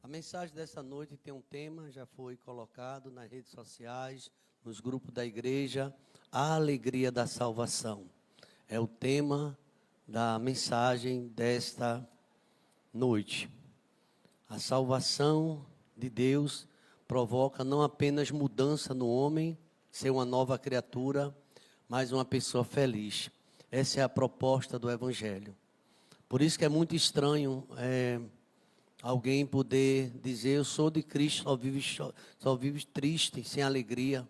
A mensagem dessa noite tem um tema, já foi colocado nas redes sociais, nos grupos da igreja, a alegria da salvação. É o tema da mensagem desta noite. A salvação de Deus provoca não apenas mudança no homem, ser uma nova criatura, mas uma pessoa feliz. Essa é a proposta do Evangelho. Por isso que é muito estranho alguém poder dizer, eu sou de Cristo, só vive triste, sem alegria.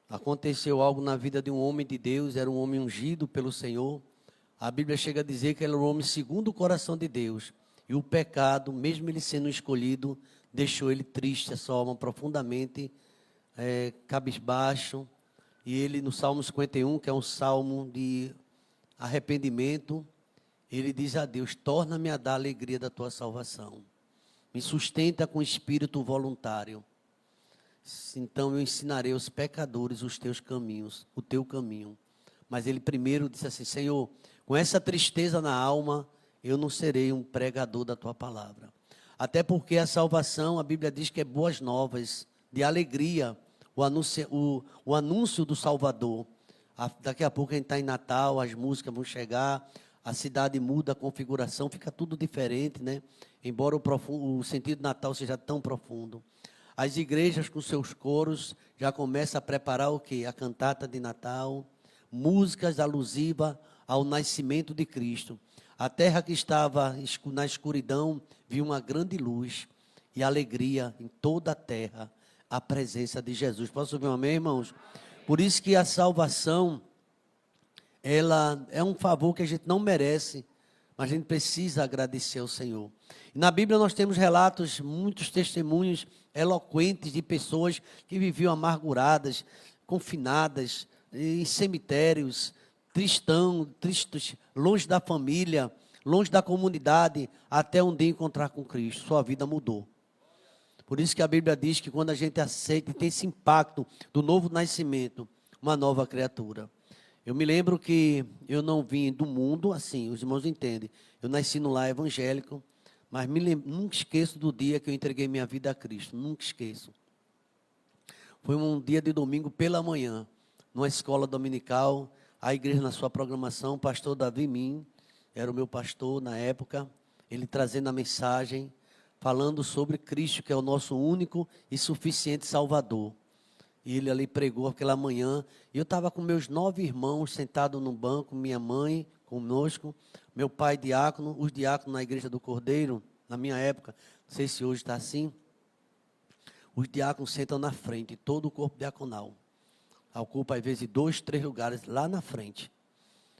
Aconteceu algo na vida de um homem de Deus, era um homem ungido pelo Senhor. A Bíblia chega a dizer que ele era um homem segundo o coração de Deus. E o pecado, mesmo ele sendo escolhido, deixou ele triste, a sua alma profundamente cabisbaixo. E ele, no Salmo 51, que é um salmo de arrependimento, ele diz a Deus, torna-me a dar a alegria da tua salvação. Me sustenta com espírito voluntário. Então eu ensinarei aos pecadores os teus caminhos, o teu caminho. Mas ele primeiro disse assim, Senhor, com essa tristeza na alma, eu não serei um pregador da tua palavra. Até porque a salvação, a Bíblia diz que é boas novas, de alegria, o anúncio do Salvador. Daqui a pouco a gente está em Natal, as músicas vão chegar, a cidade muda, a configuração, fica tudo diferente, né? Embora o sentido do Natal seja tão profundo. As igrejas com seus coros já começam a preparar o quê? A cantata de Natal, músicas alusivas ao nascimento de Cristo. A terra que estava na escuridão viu uma grande luz e alegria em toda a terra, a presença de Jesus. Posso ouvir um amém, irmãos? Por isso que a salvação, ela é um favor que a gente não merece, mas a gente precisa agradecer ao Senhor. E na Bíblia nós temos relatos, muitos testemunhos eloquentes de pessoas que viviam amarguradas, confinadas, em cemitérios, tristes, longe da família, longe da comunidade, até um dia encontrar com Cristo. Sua vida mudou. Por isso que a Bíblia diz que quando a gente aceita e tem esse impacto do novo nascimento, uma nova criatura. Eu me lembro que eu não vim do mundo assim, os irmãos entendem. Eu nasci no lar evangélico, mas nunca esqueço do dia que eu entreguei minha vida a Cristo, nunca esqueço. Foi um dia de domingo pela manhã, numa escola dominical, a igreja na sua programação, o pastor Davi Min, era o meu pastor na época, ele trazendo a mensagem, falando sobre Cristo, que é o nosso único e suficiente Salvador. E ele ali pregou aquela manhã, e eu estava com meus 9 irmãos sentados no banco, minha mãe conosco, meu pai diácono, os diáconos na igreja do Cordeiro, na minha época, não sei se hoje está assim, os diáconos sentam na frente, todo o corpo diaconal, ocupa às vezes 2, 3 lugares lá na frente,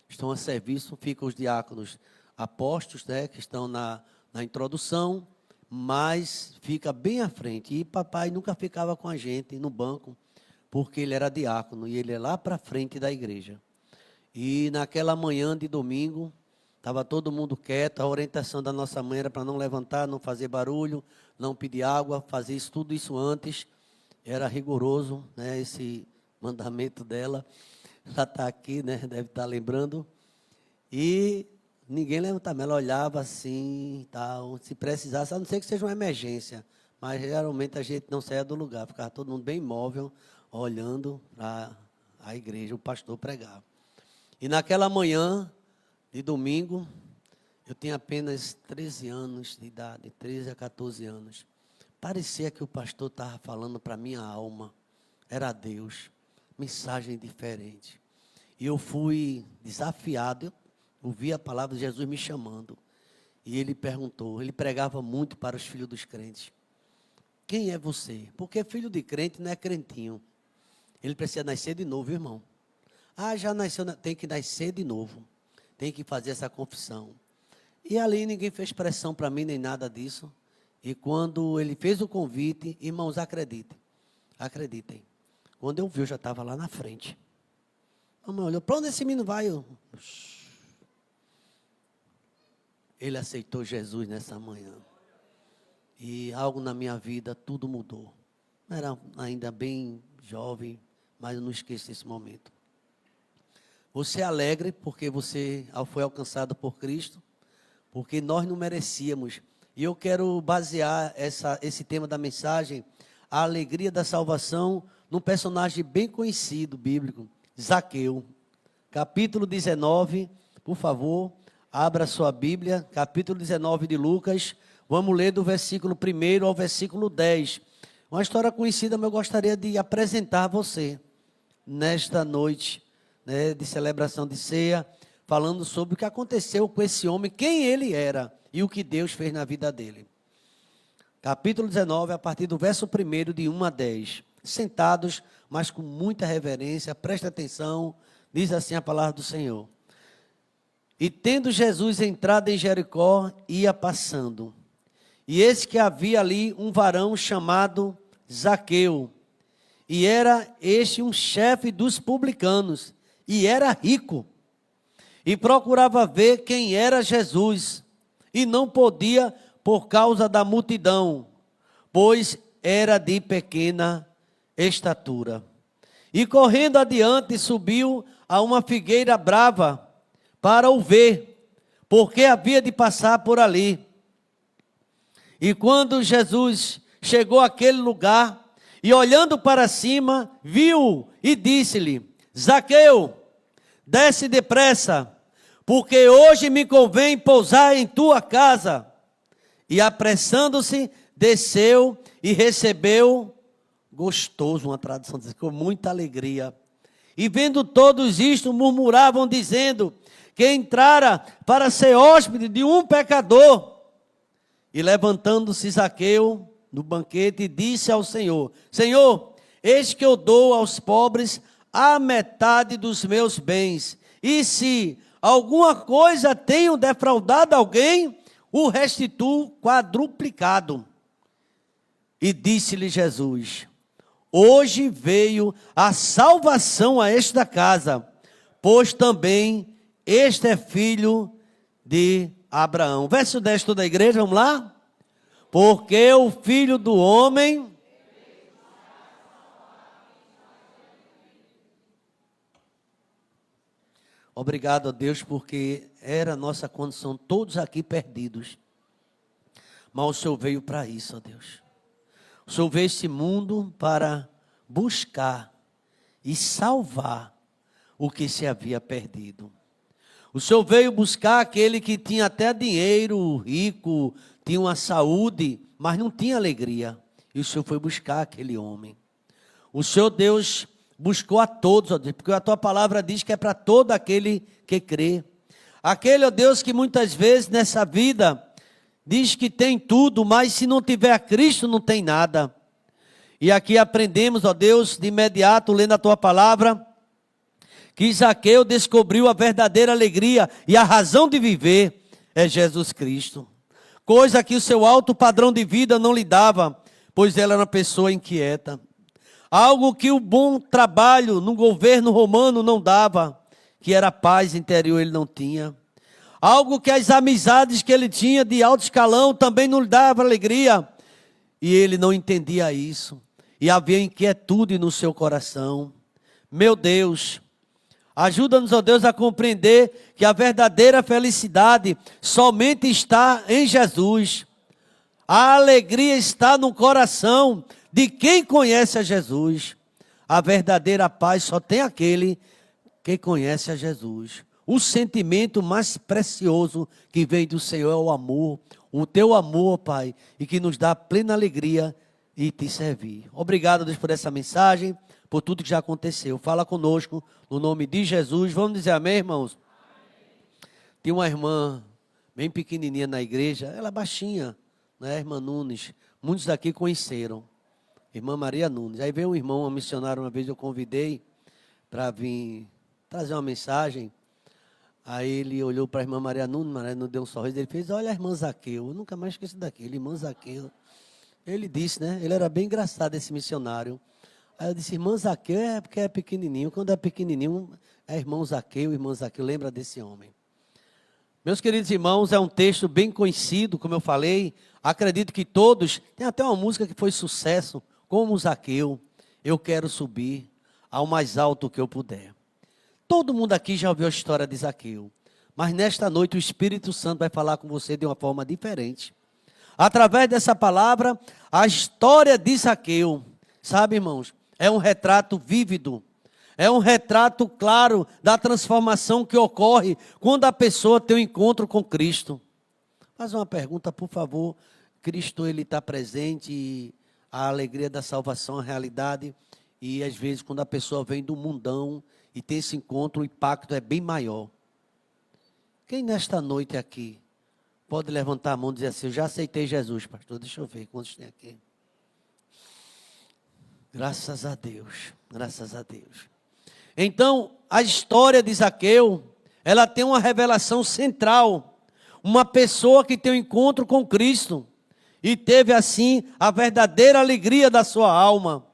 estão a serviço, ficam os diáconos apostos, né, que estão na introdução, mas fica bem à frente, e papai nunca ficava com a gente no banco, porque ele era diácono, e ele é lá para frente da igreja. E naquela manhã de domingo, estava todo mundo quieto, a orientação da nossa mãe era para não levantar, não fazer barulho, não pedir água, fazer tudo isso antes, era rigoroso, né, esse mandamento dela, ela está aqui, né, deve estar lembrando, e ninguém levantava, ela olhava assim, tal, se precisasse, a não ser que seja uma emergência, mas geralmente a gente não saía do lugar, ficava todo mundo bem imóvel, olhando para a igreja, o pastor pregar. E naquela manhã de domingo, eu tinha apenas 13 anos de idade, 13 a 14 anos. Parecia que o pastor estava falando para a minha alma, era Deus, mensagem diferente. E eu fui desafiado, eu ouvi a palavra de Jesus me chamando. E ele perguntou, ele pregava muito para os filhos dos crentes. Quem é você? Porque filho de crente não é crentinho. Ele precisa nascer de novo, irmão. Ah, já nasceu, tem que nascer de novo. Tem que fazer essa confissão. E ali ninguém fez pressão para mim, nem nada disso. E quando ele fez o convite, irmãos, acreditem. Quando eu vi, eu já estava lá na frente. A mãe olhou, para onde esse menino vai? Ele aceitou Jesus nessa manhã. E algo na minha vida, tudo mudou. Eu era ainda bem jovem, mas eu não esqueço esse momento. Você é alegre porque você foi alcançado por Cristo, porque nós não merecíamos. E eu quero basear esse tema da mensagem, a alegria da salvação, num personagem bem conhecido, bíblico, Zaqueu. Capítulo 19, por favor, abra sua Bíblia, capítulo 19 de Lucas, vamos ler do versículo 1 ao versículo 10. Uma história conhecida, mas eu gostaria de apresentar a você, nesta noite, né, de celebração de ceia, falando sobre o que aconteceu com esse homem, quem ele era e o que Deus fez na vida dele. Capítulo 19, a partir do verso 1, de 1 a 10. Sentados, mas com muita reverência, presta atenção, diz assim a palavra do Senhor. E tendo Jesus entrado em Jericó, ia passando. E eis que havia ali um varão chamado Zaqueu. E era este um chefe dos publicanos, e era rico. E procurava ver quem era Jesus, e não podia por causa da multidão, pois era de pequena estatura. E correndo adiante, subiu a uma figueira brava para o ver, porque havia de passar por ali. E quando Jesus chegou àquele lugar, e olhando para cima, viu e disse-lhe: Zaqueu, desce depressa, porque hoje me convém pousar em tua casa. E apressando-se, desceu e recebeu, gostoso, uma tradução diz, com muita alegria. E vendo todos isto, murmuravam, dizendo que entrara para ser hóspede de um pecador. E levantando-se Zaqueu no banquete, disse ao Senhor: Senhor, eis que eu dou aos pobres a metade dos meus bens. E se alguma coisa tenho defraudado alguém, o restituo quadruplicado. E disse-lhe Jesus: hoje veio a salvação a esta casa, pois também este é filho de Abraão. Verso 10, toda a igreja, vamos lá? Porque o Filho do Homem... Obrigado a Deus, porque era a nossa condição, todos aqui perdidos. Mas o Senhor veio para isso, ó Deus. O Senhor veio esse mundo para buscar e salvar o que se havia perdido. O Senhor veio buscar aquele que tinha até dinheiro, rico, tinha uma saúde, mas não tinha alegria. E o Senhor foi buscar aquele homem. O Senhor Deus buscou a todos, ó Deus, porque a tua palavra diz que é para todo aquele que crê. Aquele, ó Deus, que muitas vezes nessa vida diz que tem tudo, mas se não tiver a Cristo não tem nada. E aqui aprendemos, ó Deus, de imediato, lendo a tua palavra, que Zaqueu descobriu a verdadeira alegria e a razão de viver é Jesus Cristo. Coisa que o seu alto padrão de vida não lhe dava, pois ela era uma pessoa inquieta. Algo que o bom trabalho no governo romano não dava, que era a paz interior, ele não tinha. Algo que as amizades que ele tinha de alto escalão também não lhe dava alegria. E ele não entendia isso. E havia inquietude no seu coração. Meu Deus, ajuda-nos, ó Deus, a compreender que a verdadeira felicidade somente está em Jesus. A alegria está no coração de quem conhece a Jesus. A verdadeira paz só tem aquele que conhece a Jesus. O sentimento mais precioso que vem do Senhor é o amor. O teu amor, Pai, e que nos dá plena alegria e te servir. Obrigado, Deus, por essa mensagem, por tudo que já aconteceu. Fala conosco, no nome de Jesus. Vamos dizer amém, irmãos? Amém. Tem uma irmã bem pequenininha na igreja, ela é baixinha, né, irmã Nunes. Muitos daqui conheceram. Irmã Maria Nunes. Aí veio um irmão, uma missionária, uma vez eu convidei para vir trazer uma mensagem. Aí ele olhou para a irmã Maria Nunes, Maria Nunes deu um sorriso, ele fez: olha a irmã Zaqueu, eu nunca mais esqueço daquele, irmã Zaqueu. Ele disse, né, ele era bem engraçado esse missionário. Aí eu disse: irmã Zaqueu é porque é pequenininho, quando é pequenininho é irmão Zaqueu, lembra desse homem. Meus queridos irmãos, é um texto bem conhecido, como eu falei, acredito que todos, tem até uma música que foi sucesso, como Zaqueu, eu quero subir ao mais alto que eu puder. Todo mundo aqui já ouviu a história de Zaqueu, mas nesta noite o Espírito Santo vai falar com você de uma forma diferente. através dessa palavra, a história de Zaqueu, sabe, irmãos, é um retrato vívido, é um retrato claro da transformação que ocorre quando a pessoa tem um encontro com Cristo. Faz uma pergunta, por favor. Cristo, ele está presente e a alegria da salvação, a realidade, e às vezes quando a pessoa vem do mundão e tem esse encontro, o impacto é bem maior. Quem nesta noite aqui pode levantar a mão e dizer assim: eu já aceitei Jesus, pastor? Deixa eu ver quantos tem aqui. Graças a Deus, graças a Deus. Então, a história de Zaqueu, ela tem uma revelação central. Uma pessoa que tem um encontro com Cristo e teve assim a verdadeira alegria da sua alma.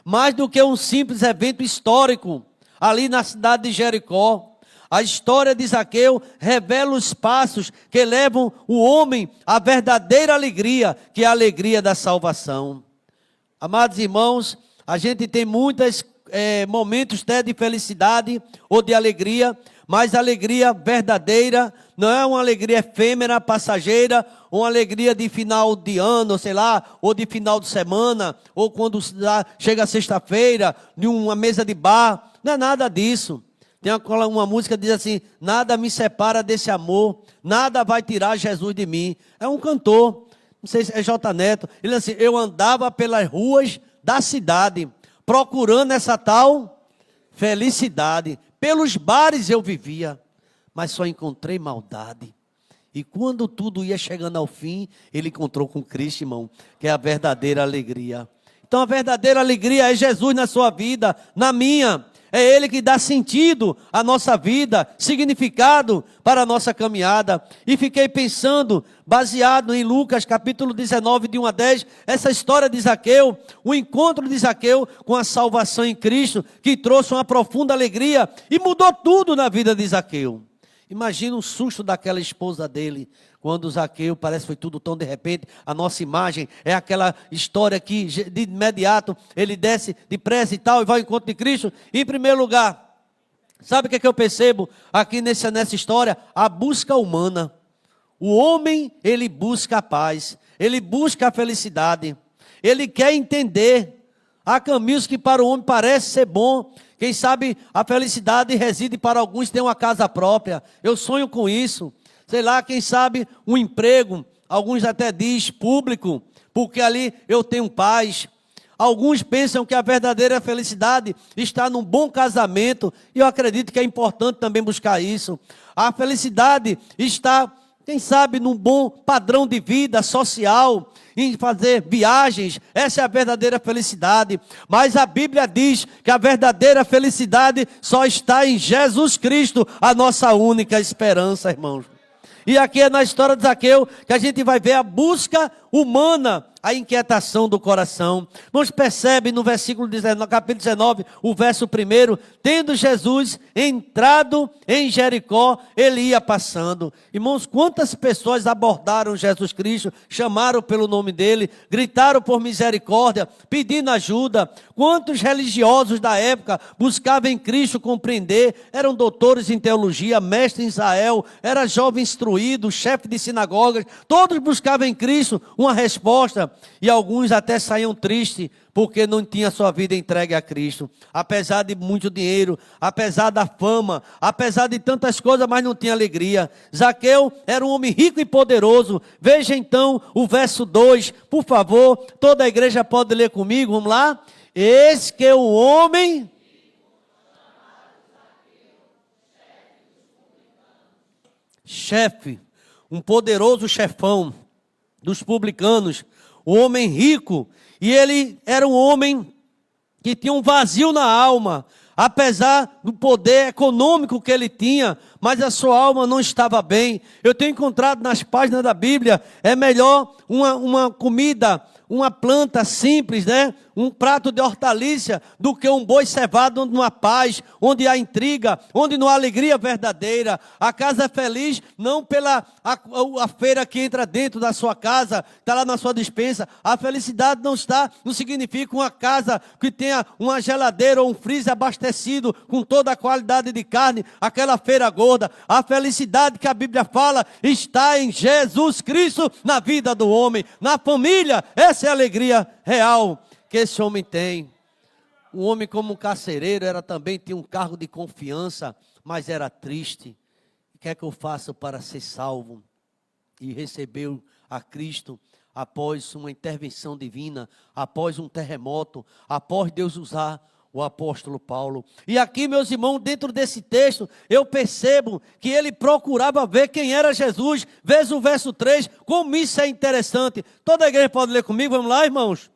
Mais do que um simples evento histórico, ali na cidade de Jericó. A história de Zaqueu revela os passos que levam o homem à verdadeira alegria, que é a alegria da salvação. Amados irmãos, a gente tem muitos momentos até de felicidade ou de alegria, mas a alegria verdadeira não é uma alegria efêmera, passageira, uma alegria de final de ano, sei lá, ou de final de semana, ou quando chega sexta-feira, de uma mesa de bar. Não é nada disso. Tem uma música que diz assim: nada me separa desse amor, nada vai tirar Jesus de mim. É um cantor, não sei se é J. Neto. Ele diz assim: eu andava pelas ruas da cidade, procurando essa tal felicidade. Pelos bares eu vivia, mas só encontrei maldade. E quando tudo ia chegando ao fim, ele encontrou com Cristo, irmão, que é a verdadeira alegria. Então a verdadeira alegria é Jesus na sua vida, na minha. É Ele que dá sentido à nossa vida, significado para a nossa caminhada. E fiquei pensando, baseado em Lucas capítulo 19, de 1 a 10, essa história de Zaqueu, o encontro de Zaqueu com a salvação em Cristo, que trouxe uma profunda alegria e mudou tudo na vida de Zaqueu. Imagina o susto daquela esposa dele, quando Zaqueu, parece que foi tudo tão de repente. A nossa imagem é aquela história que de imediato ele desce depressa e tal, e vai ao encontro de Cristo. E, em primeiro lugar, sabe o que é que eu percebo aqui nessa história? A busca humana. O homem, ele busca a paz, ele busca a felicidade, ele quer entender. Há caminhos que para o homem parece ser bom. Quem sabe a felicidade reside para alguns ter uma casa própria. Eu sonho com isso. Sei lá, quem sabe um emprego, alguns até diz público, porque ali eu tenho paz. Alguns pensam que a verdadeira felicidade está num bom casamento, e eu acredito que é importante também buscar isso. A felicidade está, quem sabe, num bom padrão de vida social, em fazer viagens. Essa é a verdadeira felicidade. Mas a Bíblia diz que a verdadeira felicidade só está em Jesus Cristo, a nossa única esperança, irmãos. E aqui é na história de Zaqueu que a gente vai ver a busca humana, a inquietação do coração. Irmãos, percebe no versículo 19, capítulo 19, o verso 1, tendo Jesus entrado em Jericó, ele ia passando. Irmãos, quantas pessoas abordaram Jesus Cristo, chamaram pelo nome dele, gritaram por misericórdia, pedindo ajuda. Quantos religiosos da época buscavam em Cristo compreender, eram doutores em teologia, mestres em Israel, era jovem instruído, chefe de sinagogas, todos buscavam em Cristo uma resposta. E alguns até saíam tristes, porque não tinha sua vida entregue a Cristo. Apesar de muito dinheiro, apesar da fama, apesar de tantas coisas, mas não tinha alegria. Zaqueu era um homem rico e poderoso. Veja então o verso 2, por favor. Toda a igreja pode ler comigo, vamos lá? Eis que o homem... chefe, um poderoso chefão dos publicanos, um homem rico, e ele era um homem que tinha um vazio na alma, apesar do poder econômico que ele tinha, mas a sua alma não estava bem. Eu tenho encontrado nas páginas da Bíblia, é melhor uma comida uma planta simples, né? Um prato de hortaliça, do que um boi cevado onde não há paz, onde há intriga, onde não há alegria verdadeira. A casa é feliz não pela a feira que entra dentro da sua casa, está lá na sua despensa. A felicidade não significa uma casa que tenha uma geladeira ou um freezer abastecido com toda a qualidade de carne, aquela feira gorda. A felicidade que a Bíblia fala está em Jesus Cristo, na vida do homem, na família. Essa é a alegria real que esse homem tem. Um homem como um carcereiro tinha um cargo de confiança, mas era triste. O que é que eu faço para ser salvo? E recebeu a Cristo após uma intervenção divina, após um terremoto, após Deus usar o apóstolo Paulo. E aqui, meus irmãos, dentro desse texto, eu percebo que ele procurava ver quem era Jesus. Veja o verso 3, como isso é interessante. Toda a igreja pode ler comigo, vamos lá, irmãos?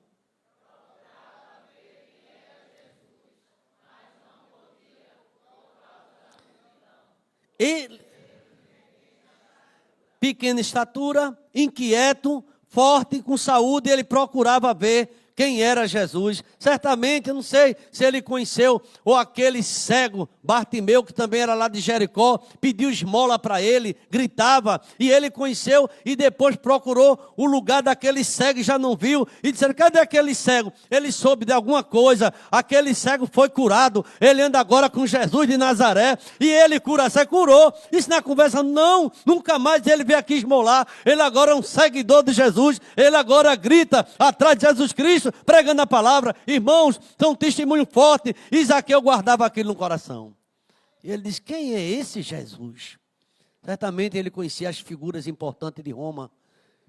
Pequena estatura, inquieto, forte, com saúde, ele procurava ver quem era Jesus. Certamente, eu não sei se ele conheceu, ou aquele cego, Bartimeu, que também era lá de Jericó, pediu esmola para ele, gritava, e ele conheceu, e depois procurou o lugar daquele cego e já não viu, e disseram, cadê aquele cego? Ele soube de alguma coisa, aquele cego foi curado, ele anda agora com Jesus de Nazaré, e ele cura cego, curou. Isso na conversa, não, nunca mais ele veio aqui esmolar, ele agora é um seguidor de Jesus, ele agora grita atrás de Jesus Cristo, pregando a palavra. Irmãos, são um testemunho forte. E Zaqueu guardava aquilo no coração. E ele diz, quem é esse Jesus? Certamente ele conhecia as figuras importantes de Roma,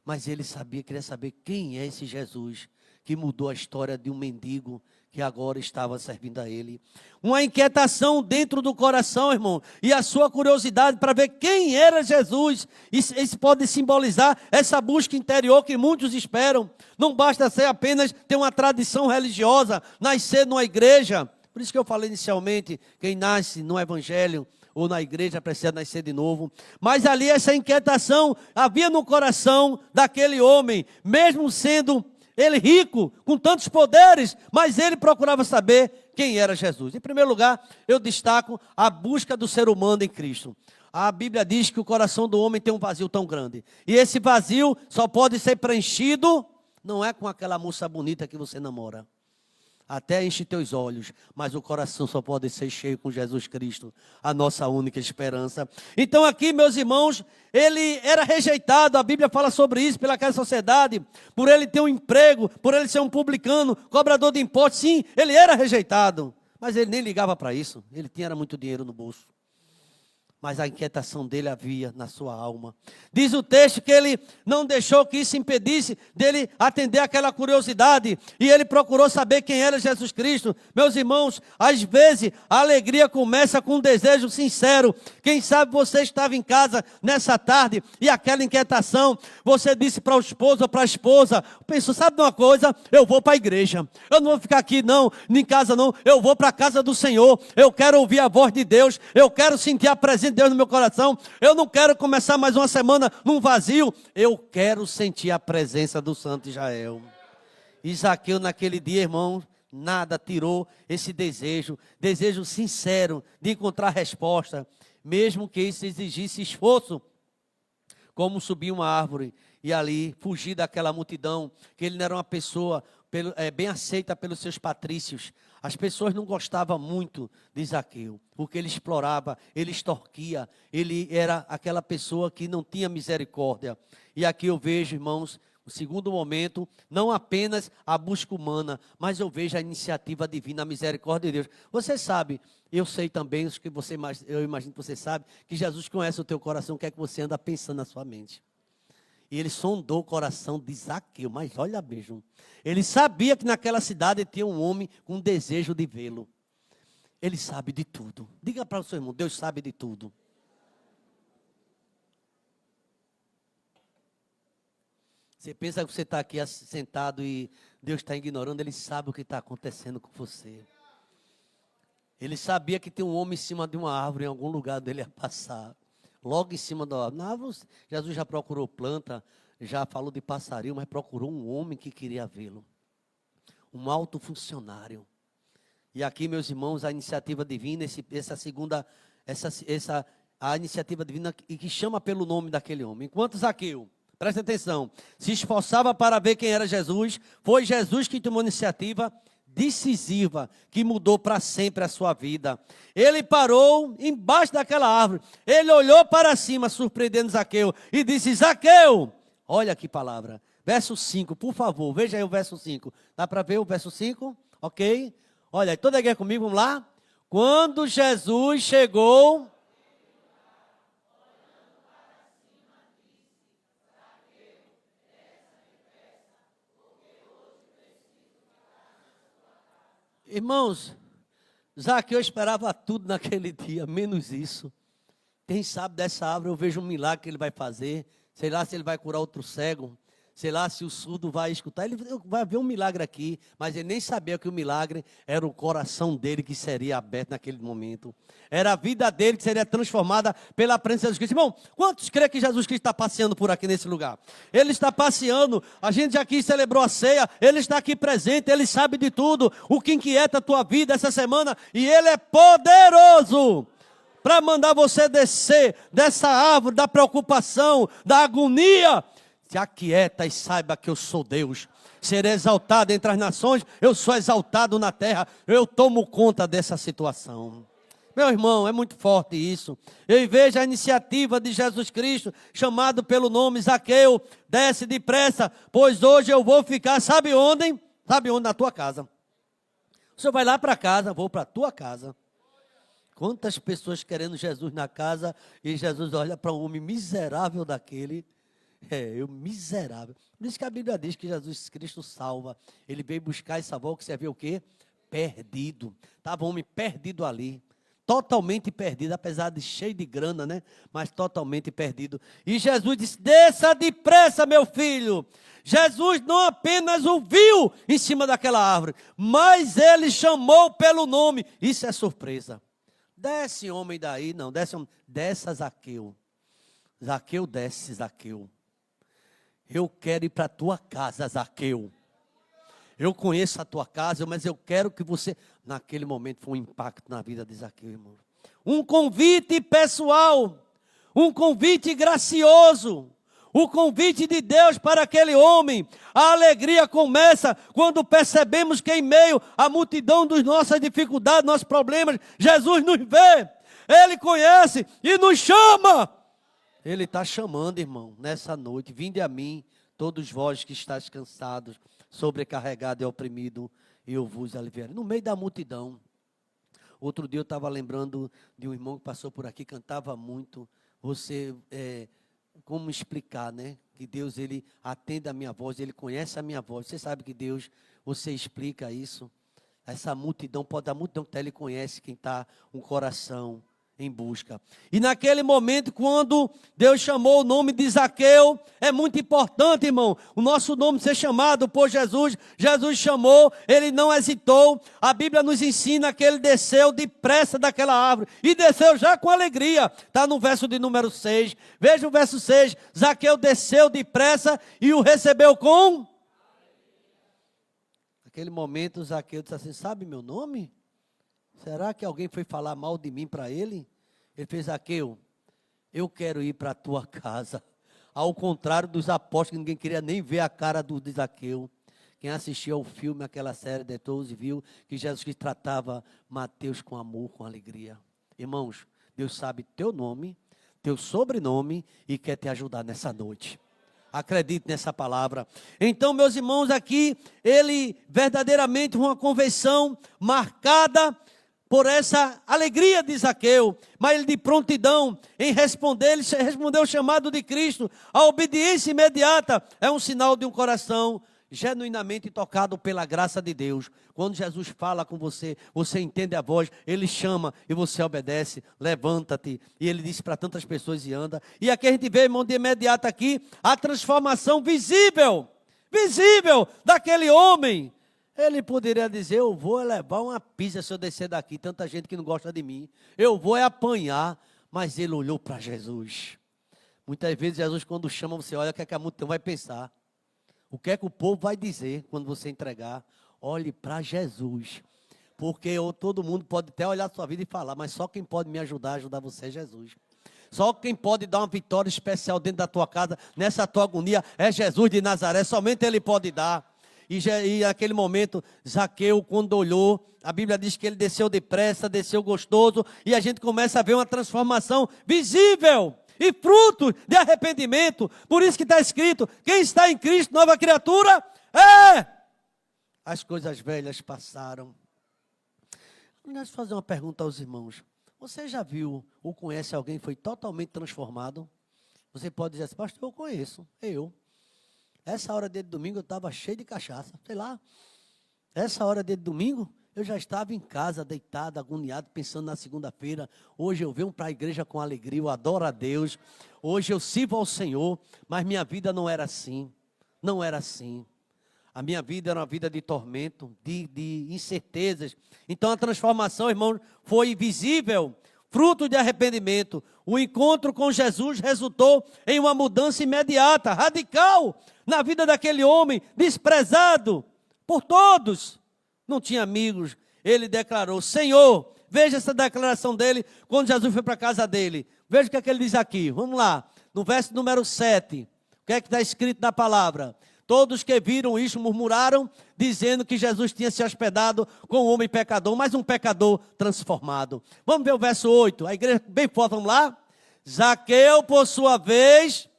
mas ele queria saber quem é esse Jesus que mudou a história de um mendigo que agora estava servindo a ele. Uma inquietação dentro do coração, irmão, e a sua curiosidade para ver quem era Jesus. Isso pode simbolizar essa busca interior que muitos esperam. Não basta ser apenas ter uma tradição religiosa, nascer numa igreja. Por isso que eu falei inicialmente, quem nasce no evangelho ou na igreja precisa nascer de novo. Mas ali essa inquietação havia no coração daquele homem, mesmo sendo ele rico, com tantos poderes, mas ele procurava saber quem era Jesus. Em primeiro lugar, eu destaco a busca do ser humano em Cristo. A Bíblia diz que o coração do homem tem um vazio tão grande. E esse vazio só pode ser preenchido, não é com aquela moça bonita que você namora. Até enche teus olhos, mas o coração só pode ser cheio com Jesus Cristo, a nossa única esperança. Então aqui, meus irmãos, ele era rejeitado, a Bíblia fala sobre isso, pelaquela sociedade, por ele ter um emprego, por ele ser um publicano, cobrador de impostos. Sim, ele era rejeitado, mas ele nem ligava para isso, ele tinha muito dinheiro no bolso. Mas a inquietação dele havia na sua alma. Diz o texto que ele não deixou que isso impedisse dele atender aquela curiosidade. E ele procurou saber quem era Jesus Cristo. Meus irmãos, às vezes a alegria começa com um desejo sincero. Quem sabe você estava em casa nessa tarde e aquela inquietação. Você disse para o esposo ou para a esposa, pensou, sabe de uma coisa? Eu vou para a igreja. Eu não vou ficar aqui não, em casa não. Eu vou para a casa do Senhor. Eu quero ouvir a voz de Deus. Eu quero sentir a presença de Deus no meu coração. Eu não quero começar mais uma semana num vazio. Eu quero sentir a presença do Santo Israel. E Zaqueu naquele dia, irmão, nada tirou esse desejo sincero de encontrar resposta, mesmo que isso exigisse esforço, como subir uma árvore e ali fugir daquela multidão, que ele não era uma pessoa bem aceita pelos seus patrícios. As pessoas não gostavam muito de Zaqueu, porque ele explorava, ele extorquia, ele era aquela pessoa que não tinha misericórdia. E aqui eu vejo, irmãos, o segundo momento, não apenas a busca humana, mas eu vejo a iniciativa divina, a misericórdia de Deus. Você sabe, eu sei também, eu imagino que você sabe, que Jesus conhece o teu coração, o que é que você anda pensando na sua mente. E ele sondou o coração de Zaqueu, mas olha mesmo, ele sabia que naquela cidade tinha um homem com desejo de vê-lo. Ele sabe de tudo. Diga para o seu irmão, Deus sabe de tudo. Você pensa que você está aqui sentado e Deus está ignorando, Ele sabe o que está acontecendo com você. Ele sabia que tem um homem em cima de uma árvore, em algum lugar dele ia passar. Logo em cima da árvore. Na árvore, Jesus já procurou planta, já falou de passarinho, mas procurou um homem que queria vê-lo. Um alto funcionário. E aqui, meus irmãos, a iniciativa divina, a iniciativa divina que chama pelo nome daquele homem. Enquanto Zaqueu, presta atenção, se esforçava para ver quem era Jesus, foi Jesus que tomou iniciativa decisiva, que mudou para sempre a sua vida. Ele parou embaixo daquela árvore, ele olhou para cima, surpreendendo Zaqueu, e disse: Zaqueu, olha que palavra, verso 5, por favor, veja aí o verso 5, dá para ver o verso 5? Ok? Olha, toda a igreja comigo, vamos lá? Quando Jesus chegou... Irmãos, Zaqueu esperava tudo naquele dia, menos isso. Quem sabe dessa árvore eu vejo um milagre que ele vai fazer. Sei lá se ele vai curar outro cego. Sei lá se o surdo vai escutar. Ele vai ver um milagre aqui. Mas ele nem sabia que o milagre era o coração dele que seria aberto naquele momento. Era a vida dele que seria transformada pela presença de Jesus Cristo. Irmão, quantos creem que Jesus Cristo está passeando por aqui nesse lugar? Ele está passeando. A gente já aqui celebrou a ceia. Ele está aqui presente. Ele sabe de tudo. O que inquieta a tua vida essa semana. E Ele é poderoso para mandar você descer dessa árvore da preocupação, da agonia. Se aquieta e saiba que eu sou Deus. Ser exaltado entre as nações, eu sou exaltado na terra. Eu tomo conta dessa situação. Meu irmão, é muito forte isso. Eu vejo a iniciativa de Jesus Cristo, chamado pelo nome Zaqueu, desce depressa, pois hoje eu vou ficar, sabe onde? Sabe onde? Na tua casa. O senhor vai lá para casa, vou para a tua casa. Quantas pessoas querendo Jesus na casa, e Jesus olha para um homem miserável daquele. Eu miserável. Por isso que a Bíblia diz que Jesus Cristo salva. Ele veio buscar e salvar o que você vê o quê? Perdido. Estava um homem perdido ali. Totalmente perdido, apesar de cheio de grana, né? Mas totalmente perdido. E Jesus disse: desça depressa, meu filho. Jesus não apenas o viu em cima daquela árvore, mas ele chamou pelo nome. Isso é surpresa. Desce, homem, daí. Não, desce Zaqueu. Zaqueu, desce, Zaqueu. Eu quero ir para a tua casa, Zaqueu. Eu conheço a tua casa, mas eu quero que você... Naquele momento foi um impacto na vida de Zaqueu, irmão. Um convite pessoal, um convite gracioso, o convite de Deus para aquele homem. A alegria começa quando percebemos que em meio à multidão das nossas dificuldades, nossos problemas, Jesus nos vê, Ele conhece e nos chama. Ele está chamando, irmão, nessa noite: vinde a mim, todos vós que estáis cansados, sobrecarregados e oprimidos, e eu vos aliviarei. No meio da multidão. Outro dia eu estava lembrando de um irmão que passou por aqui, cantava muito. Como explicar, né? Que Deus, Ele atende a minha voz, Ele conhece a minha voz. Você sabe que Deus, você explica isso. Essa multidão, pode dar multidão que Ele conhece quem está um coração em busca. E naquele momento, quando Deus chamou o nome de Zaqueu, é muito importante, irmão, o nosso nome ser chamado por Jesus. Jesus chamou, ele não hesitou. A Bíblia nos ensina que ele desceu depressa daquela árvore, e desceu já com alegria. Está no verso de número 6. Veja o verso 6. Zaqueu desceu depressa e o recebeu com... Naquele momento, Zaqueu disse assim: sabe meu nome? Será que alguém foi falar mal de mim para ele? Ele fez: Zaqueu, eu quero ir para a tua casa. Ao contrário dos apóstolos, que ninguém queria nem ver a cara de Zaqueu. Quem assistiu ao filme, aquela série de 12, viu que Jesus Cristo tratava Mateus com amor, com alegria. Irmãos, Deus sabe teu nome, teu sobrenome, e quer te ajudar nessa noite. Acredite nessa palavra. Então, meus irmãos, aqui, ele verdadeiramente uma conversão marcada por essa alegria de Zaqueu, mas ele de prontidão em responder, ele respondeu o chamado de Cristo. A obediência imediata é um sinal de um coração genuinamente tocado pela graça de Deus. Quando Jesus fala com você, você entende a voz, ele chama e você obedece. Levanta-te. E ele disse para tantas pessoas: e anda. E aqui a gente vê, irmão, de imediato aqui, a transformação visível daquele homem. Ele poderia dizer: eu vou levar uma pizza se eu descer daqui, tanta gente que não gosta de mim. Eu vou apanhar. Mas ele olhou para Jesus. Muitas vezes Jesus, quando chama, você olha o que é que a multidão vai pensar. O que é que o povo vai dizer quando você entregar? Olhe para Jesus. Porque todo mundo pode até olhar a sua vida e falar, mas só quem pode me ajudar você é Jesus. Só quem pode dar uma vitória especial dentro da tua casa, nessa tua agonia, é Jesus de Nazaré. Somente Ele pode dar. E naquele momento, Zaqueu, quando olhou, a Bíblia diz que ele desceu depressa, desceu gostoso, e a gente começa a ver uma transformação visível e fruto de arrependimento. Por isso que está escrito: quem está em Cristo, nova criatura é. As coisas velhas passaram. Vamos fazer uma pergunta aos irmãos. Você já viu ou conhece alguém que foi totalmente transformado? Você pode dizer assim: pastor, eu conheço, eu. Essa hora de domingo eu estava cheio de cachaça, sei lá. Essa hora de domingo eu já estava em casa, deitado, agoniado, pensando na segunda-feira. Hoje eu venho para a igreja com alegria, eu adoro a Deus. Hoje eu sirvo ao Senhor, mas minha vida não era assim. Não era assim. A minha vida era uma vida de tormento, de incertezas. Então a transformação, irmão, foi visível, fruto de arrependimento. O encontro com Jesus resultou em uma mudança imediata, radical, na vida daquele homem, desprezado por todos. Não tinha amigos. Ele declarou: Senhor, veja essa declaração dele, quando Jesus foi para a casa dele. Veja o que é que ele diz aqui, vamos lá, no verso número 7. O que é que está escrito na palavra? Todos que viram isso murmuraram, dizendo que Jesus tinha se hospedado com um homem pecador, mas um pecador transformado. Vamos ver o verso 8, a igreja bem forte, vamos lá? Zaqueu, por sua vez...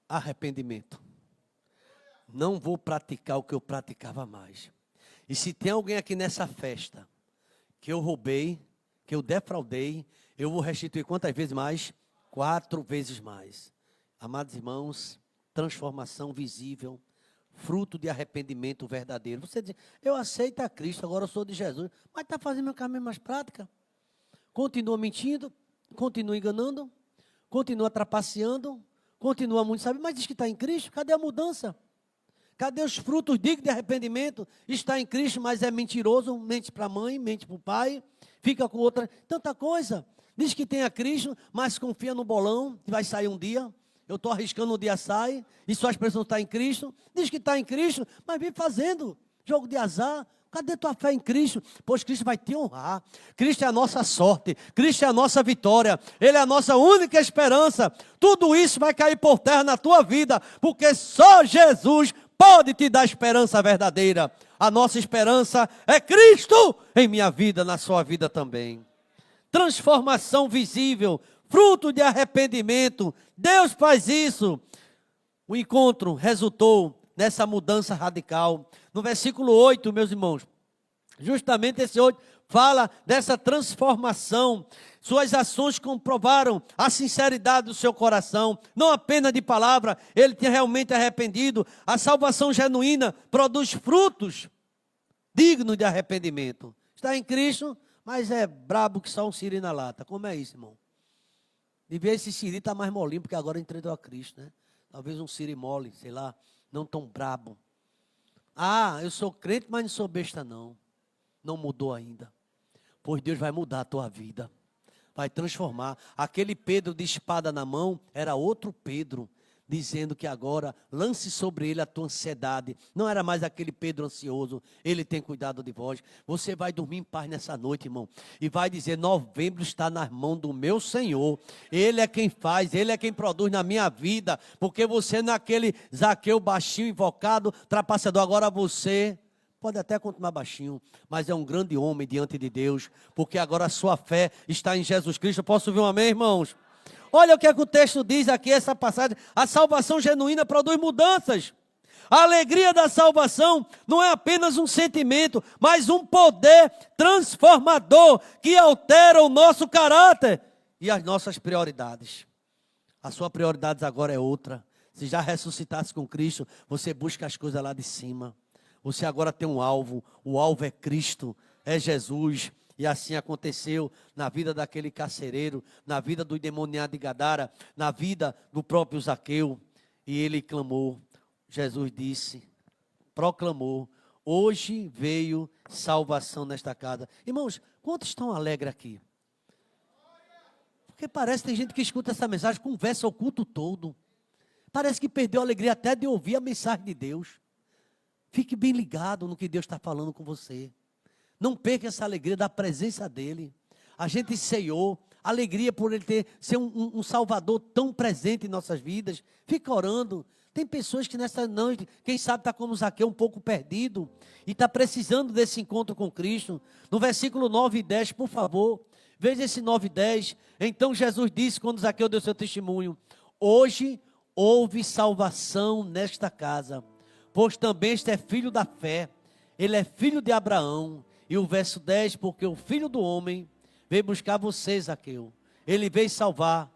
Arrependimento. Não vou praticar o que eu praticava mais. E se tem alguém aqui nessa festa que eu roubei, que eu defraudei, eu vou restituir quantas vezes mais? 4 vezes mais. Amados irmãos, transformação visível, fruto de arrependimento verdadeiro. Você diz: eu aceito a Cristo, agora eu sou de Jesus, mas está fazendo a mesma prática. Continua mentindo, continua enganando, continua trapaceando, continua muito, sabe? Mas diz que está em Cristo, cadê a mudança? Cadê os frutos dignos de arrependimento? Está em Cristo, mas é mentiroso, mente para a mãe, mente para o pai, fica com outra, tanta coisa. Diz que tem a Cristo, mas confia no bolão, que vai sair um dia. Eu estou arriscando, um dia sai, e sua expressão está em Cristo. Diz que está em Cristo, mas vem fazendo jogo de azar. Cadê tua fé em Cristo? Pois Cristo vai te honrar. Cristo é a nossa sorte. Cristo é a nossa vitória. Ele é a nossa única esperança. Tudo isso vai cair por terra na tua vida, porque só Jesus pode te dar esperança verdadeira. A nossa esperança é Cristo em minha vida, na sua vida também. Transformação visível, fruto de arrependimento. Deus faz isso. O encontro resultou nessa mudança radical. No versículo 8, meus irmãos, justamente esse 8 fala dessa transformação. Suas ações comprovaram a sinceridade do seu coração, não apenas de palavra, ele tinha realmente arrependido. A salvação genuína produz frutos dignos de arrependimento. Está em Cristo, mas é brabo que só um siri na lata. Como é isso, irmão? Devia esse siri estar mais molinho, porque agora entregou a Cristo, né? Talvez um siri mole, sei lá, não tão brabo. Ah, eu sou crente, mas não sou besta não. Não mudou ainda. Pois Deus vai mudar a tua vida. Vai transformar. Aquele Pedro de espada na mão era outro Pedro, dizendo que agora lance sobre ele a tua ansiedade. Não era mais aquele Pedro ansioso. Ele tem cuidado de vós. Você vai dormir em paz nessa noite, irmão. E vai dizer: novembro está nas mãos do meu Senhor. Ele é quem faz, Ele é quem produz na minha vida. Porque você não é aquele Zaqueu baixinho, invocado, trapaceador. Agora você pode até continuar baixinho, mas é um grande homem diante de Deus. Porque agora a sua fé está em Jesus Cristo. Posso ouvir um amém, irmãos? Olha o que é que o texto diz aqui, essa passagem. A salvação genuína produz mudanças. A alegria da salvação não é apenas um sentimento, mas um poder transformador que altera o nosso caráter e as nossas prioridades. A sua prioridade agora é outra. Se já ressuscitasse com Cristo, você busca as coisas lá de cima. Você agora tem um alvo. O alvo é Cristo, é Jesus. E assim aconteceu na vida daquele carcereiro, na vida do endemoniado de Gadara, na vida do próprio Zaqueu. E ele clamou, Jesus disse, proclamou, hoje veio salvação nesta casa. Irmãos, quantos estão alegres aqui? Porque parece que tem gente que escuta essa mensagem, conversa o culto todo. Parece que perdeu a alegria até de ouvir a mensagem de Deus. Fique bem ligado no que Deus está falando com você. Não perca essa alegria da presença dEle. A gente ceiou, alegria por Ele ser um Salvador tão presente em nossas vidas. Fica orando. Tem pessoas que nessa noite, quem sabe está como Zaqueu, um pouco perdido, e está precisando desse encontro com Cristo. No versículo 9 e 10, por favor, veja esse 9 e 10. Então Jesus disse, quando Zaqueu deu seu testemunho, hoje houve salvação nesta casa, pois também este é filho da fé, ele é filho de Abraão. E o verso 10, porque o Filho do Homem veio buscar você, Zaqueu, ele veio salvar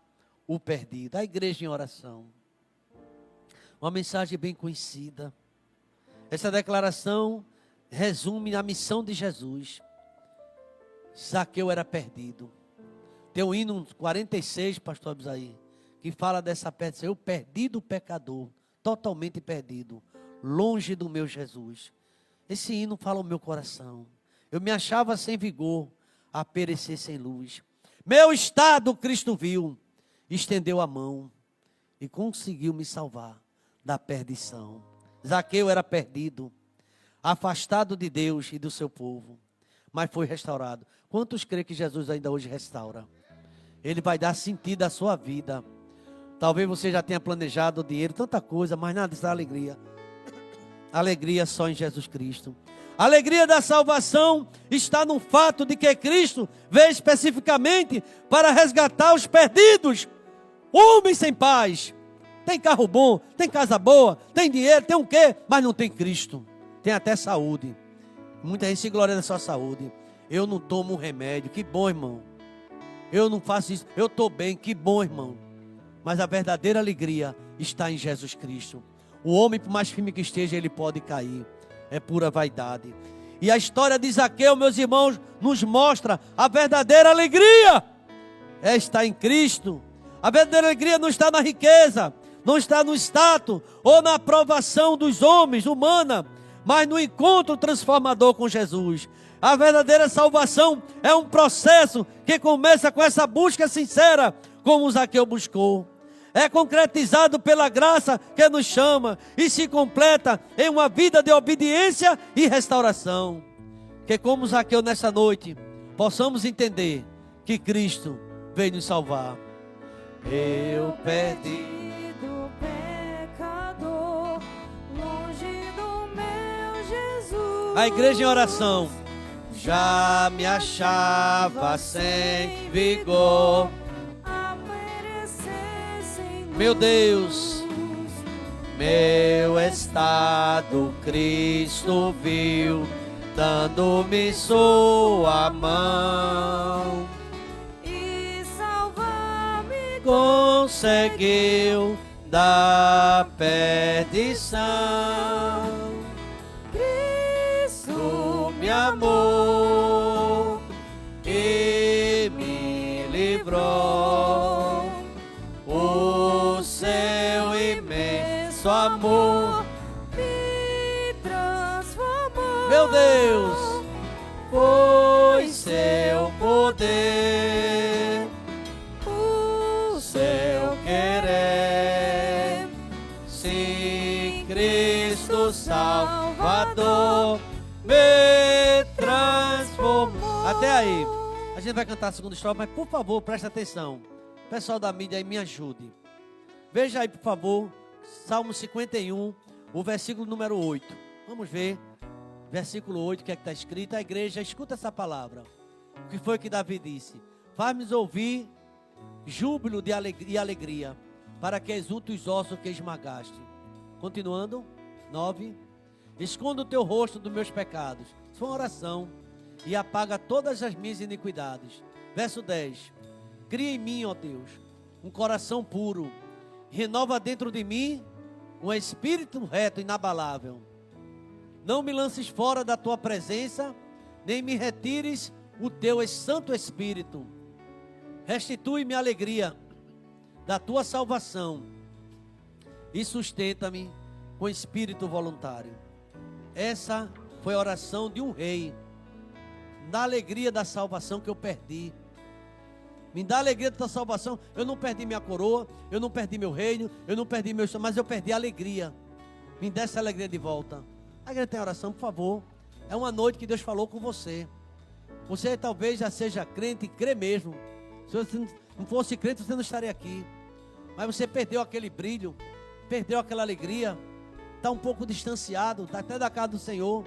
o perdido. A igreja em oração. Uma mensagem bem conhecida. Essa declaração resume a missão de Jesus. Zaqueu era perdido. Tem um hino 46, pastor Abisaí, que fala dessa perdição. Eu perdido pecador, totalmente perdido, longe do meu Jesus. Esse hino fala ao meu coração. Eu me achava sem vigor, a perecer sem luz. Meu estado Cristo viu, estendeu a mão e conseguiu me salvar da perdição. Zaqueu era perdido, afastado de Deus e do seu povo, mas foi restaurado. Quantos creem que Jesus ainda hoje restaura? Ele vai dar sentido à sua vida. Talvez você já tenha planejado o dinheiro, tanta coisa, mas nada dessa alegria. Alegria só em Jesus Cristo. A alegria da salvação está no fato de que Cristo veio especificamente para resgatar os perdidos. Homens sem paz. Tem carro bom, tem casa boa, tem dinheiro, tem um quê? Mas não tem Cristo. Tem até saúde. Muita gente se gloria da sua saúde. Eu não tomo remédio, que bom, irmão. Eu não faço isso, eu estou bem, que bom, irmão. Mas a verdadeira alegria está em Jesus Cristo. O homem, por mais firme que esteja, ele pode cair. É pura vaidade. E a história de Zaqueu, meus irmãos, nos mostra a verdadeira alegria. Está em Cristo. A verdadeira alegria não está na riqueza, não está no status ou na aprovação dos homens, humana, mas no encontro transformador com Jesus. A verdadeira salvação é um processo que começa com essa busca sincera, como Zaqueu buscou. É concretizado pela graça que nos chama e se completa em uma vida de obediência e restauração. Que como Zaqueu nessa noite, possamos entender que Cristo veio nos salvar. Eu perdido pecador, longe do meu Jesus. A igreja em oração. Já me achava sem vigor. Meu Deus, meu estado Cristo viu, dando-me sua mão. E salvar-me conseguiu da perdição. Cristo me amou e me livrou. O seu imenso amor me transformou. Meu Deus, foi seu poder, o seu querer. Sim, Cristo Salvador me transformou. Até aí, a gente vai cantar a segunda estrofe, mas por favor, preste atenção. Pessoal da mídia aí, me ajude. Veja aí, por favor, Salmo 51, o versículo número 8. Vamos ver, versículo 8, o que é que está escrito. A igreja, escuta essa palavra. O que foi que Davi disse? Faz-nos ouvir júbilo e alegria, para que exulte os ossos que esmagaste. Continuando, 9. Esconda o teu rosto dos meus pecados. Isso é uma oração. E apaga todas as minhas iniquidades. Verso 10. Cria em mim, ó Deus, um coração puro. Renova dentro de mim um espírito reto, inabalável. Não me lances fora da tua presença, nem me retires o teu santo espírito. Restitui-me a alegria da tua salvação e sustenta-me com espírito voluntário. Essa foi a oração de um rei, da alegria da salvação que eu perdi. Me dá a alegria da tua salvação. Eu não perdi minha coroa, eu não perdi meu reino, eu não perdi meu... mas eu perdi a alegria. Me dá essa alegria de volta. A igreja tem oração, por favor. É uma noite que Deus falou com você. Você talvez já seja crente e crê mesmo. Se você não fosse crente, você não estaria aqui. Mas você perdeu aquele brilho, perdeu aquela alegria, está um pouco distanciado, está até da casa do Senhor.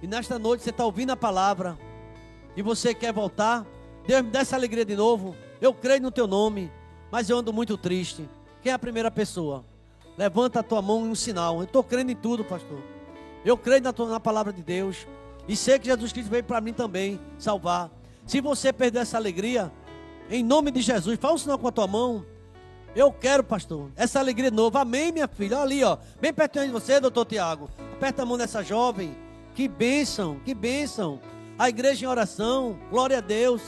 E nesta noite você está ouvindo a palavra e você quer voltar. Deus, me dá essa alegria de novo. Eu creio no teu nome, mas eu ando muito triste. Quem é a primeira pessoa? Levanta a tua mão em um sinal. Eu estou crendo em tudo, pastor. Eu creio na palavra de Deus. E sei que Jesus Cristo veio para mim também salvar. Se você perder essa alegria, em nome de Jesus, faz um sinal com a tua mão. Eu quero, pastor, essa alegria nova. Amém, minha filha. Olha ali, ó. Bem pertinho de você, doutor Tiago. Aperta a mão dessa jovem. Que bênção, que bênção. A igreja em oração. Glória a Deus.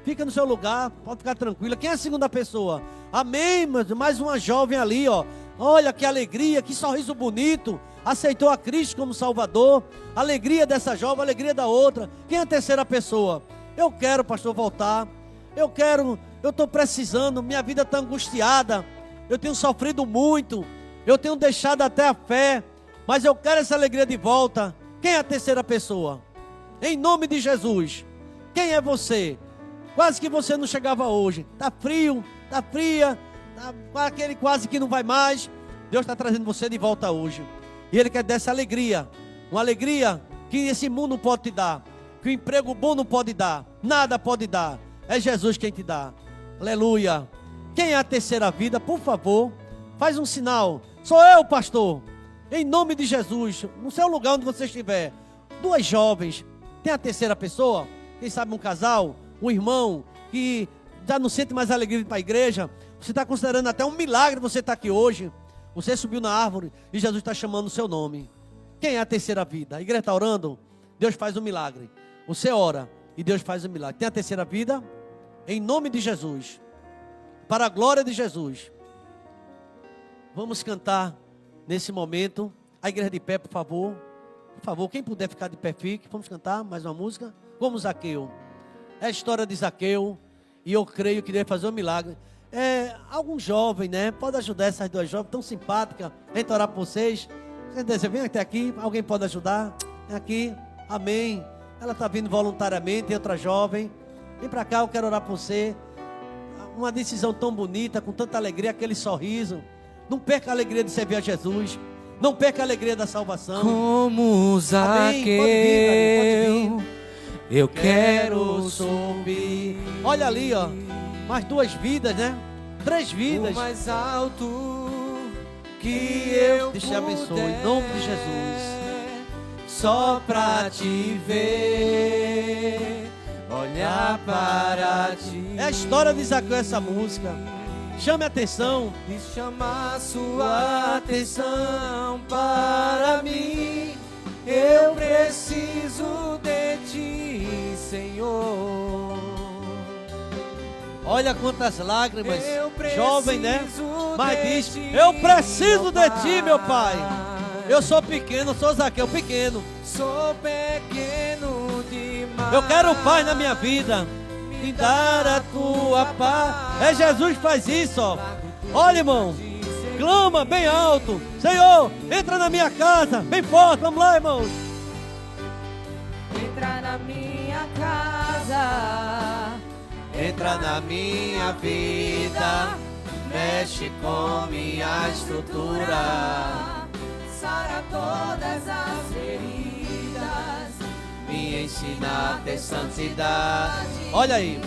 Fica no seu lugar, pode ficar tranquila. Quem é a segunda pessoa? Amém, mais uma jovem ali, ó. Olha que alegria, que sorriso bonito. Aceitou a Cristo como Salvador. Alegria dessa jovem, alegria da outra. Quem é a terceira pessoa? Eu quero, pastor, voltar. Eu estou precisando. Minha vida está angustiada. Eu tenho sofrido muito. Eu tenho deixado até a fé. Mas eu quero essa alegria de volta. Quem é a terceira pessoa? Em nome de Jesus. Quem é você? Quase que você não chegava hoje. Está frio, está fria, está aquele quase que não vai mais. Deus está trazendo você de volta hoje. E Ele quer dar essa alegria. Uma alegria que esse mundo não pode te dar. Que o emprego bom não pode dar. Nada pode dar. É Jesus quem te dá. Aleluia. Quem é a terceira vida? Por favor, faz um sinal. Sou eu, pastor. Em nome de Jesus. No seu lugar onde você estiver. Duas jovens. Tem a terceira pessoa? Quem sabe um casal? Um irmão que já não sente mais alegria de ir para a igreja. Você está considerando até um milagre você estar aqui hoje. Você subiu na árvore e Jesus está chamando o seu nome. Quem é a terceira vida? A igreja está orando, Deus faz um milagre. Você ora e Deus faz um milagre. Tem a terceira vida? Em nome de Jesus. Para a glória de Jesus. Vamos cantar nesse momento. A igreja de pé, por favor. Por favor, quem puder ficar de pé, fique. Vamos cantar mais uma música. Como Zaqueu. É a história de Zaqueu. E eu creio que Deus vai fazer um milagre. Algum jovem, né? Pode ajudar essas duas jovens tão simpáticas. A gente orar por vocês. Você vem até aqui. Alguém pode ajudar? Vem aqui. Amém. Ela está vindo voluntariamente. Tem outra jovem. Vem para cá, eu quero orar por você. Uma decisão tão bonita, com tanta alegria, aquele sorriso. Não perca a alegria de servir a Jesus. Não perca a alegria da salvação. Como Zaqueu. Pode vir. Eu quero subir. Olha ali, ó. Mais duas vidas, né? 3 vidas. O mais alto que eu Deus te abençoe, em nome de Jesus. Só pra te ver, olhar para ti. É a história de Zaqueu essa música. Chame a atenção. E chamar sua atenção para mim. Eu preciso de ti, Senhor. Olha quantas lágrimas. Eu Jovem, né? Mas diz: ti, eu preciso meu de ti, meu Pai. Eu sou pequeno, sou Zaqueu pequeno. Sou pequeno demais. Eu quero paz na minha vida. Me dar a tua paz. É Jesus que faz isso, ó. Olha, irmão. Clama bem alto. Senhor, entra na minha casa. Bem forte, vamos lá, irmãos. Entra na minha casa. Entra na minha vida. Mexe com minha estrutura. Sara todas as feridas. Me ensina a ter santidade. Olha aí.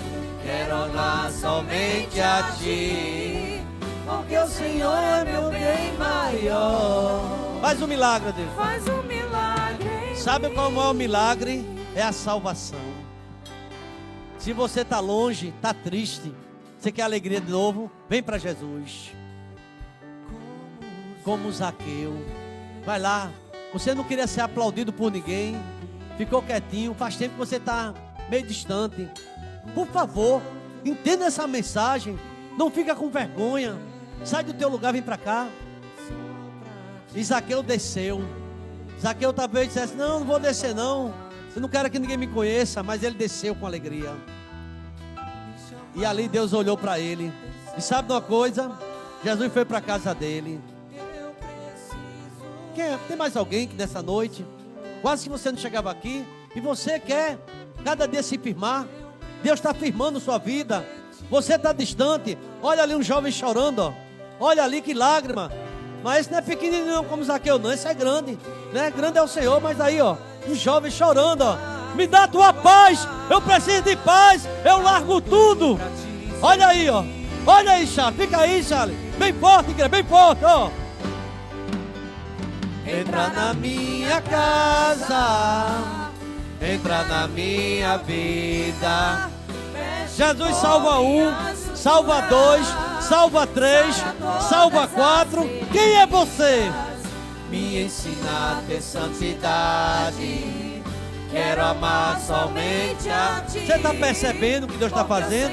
Quero orar somente a ti, porque o Senhor é meu bem maior. Faz um milagre, Deus. Faz um milagre. Sabe qual é o maior milagre? É a salvação. Se você está longe, está triste, você quer alegria de novo, vem para Jesus. Como Zaqueu. Vai lá. Você não queria ser aplaudido por ninguém. Ficou quietinho. Faz tempo que você está meio distante. Por favor, entenda essa mensagem. Não fica com vergonha. Sai do teu lugar, vem para cá. E Zaqueu desceu. Zaqueu talvez dissesse, não vou descer não. Eu não quero que ninguém me conheça. Mas ele desceu com alegria. E ali Deus olhou para ele. E sabe de uma coisa? Jesus foi para a casa dele. Tem mais alguém que nessa noite, quase que você não chegava aqui, e você quer cada dia se firmar? Deus está firmando sua vida. Você está distante. Olha ali um jovem chorando, ó. Olha ali que lágrima. Mas esse não é pequenininho não, como Zaqueu não. Esse é grande, né? Grande é o Senhor. Mas aí, ó, um jovem chorando, ó. Me dá a tua paz. Eu preciso de paz. Eu largo tudo. Olha aí, ó. Olha aí, Charles. Fica aí, Charles. Bem forte, igreja. Bem forte, ó. Entra na minha casa. Entra na minha vida. Jesus salva um, salva dois, salva três, salva quatro. Quem é você? Me ensina a ter santidade. Quero amar somente a ti. Você está percebendo o que Deus está fazendo?